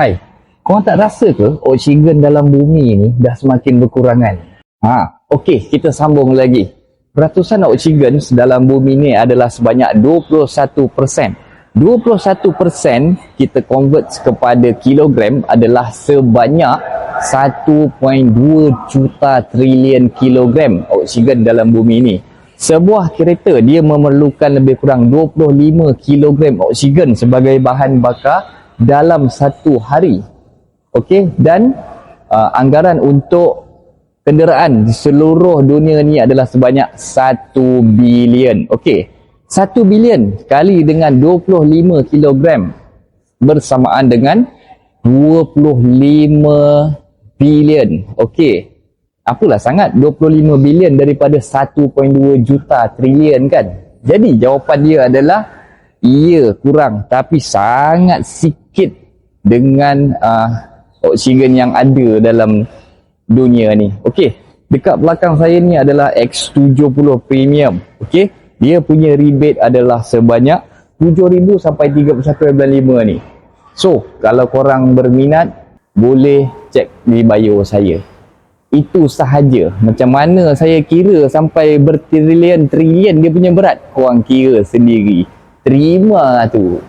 Hai, korang tak rasa ke oksigen dalam bumi ni dah semakin berkurangan? Okey, kita sambung lagi. Peratusan oksigen dalam bumi ni adalah sebanyak 21%. 21% kita convert kepada kilogram adalah sebanyak 1.2 juta trilion kilogram oksigen dalam bumi ni. Sebuah kereta dia memerlukan lebih kurang 25 kilogram oksigen sebagai bahan bakar dalam satu hari. Okey, dan anggaran untuk kenderaan di seluruh dunia ni adalah sebanyak 1 bilion. Okey, 1 bilion kali dengan 25 kilogram bersamaan dengan 25 bilion. Okey, apalah sangat 25 bilion daripada 1.2 juta trilion kan? Jadi jawapan dia adalah ia kurang, tapi sangat sikit dengan oksigen yang ada dalam dunia ni. Okey, dekat belakang saya ni adalah X70 Premium. Okey, dia punya rebate adalah sebanyak 7,000 sampai 31.5 ni. So, kalau korang berminat, boleh cek di bio saya. Itu sahaja. Macam mana saya kira sampai bertrilion-trilion dia punya berat, korang kira sendiri. Terima tu.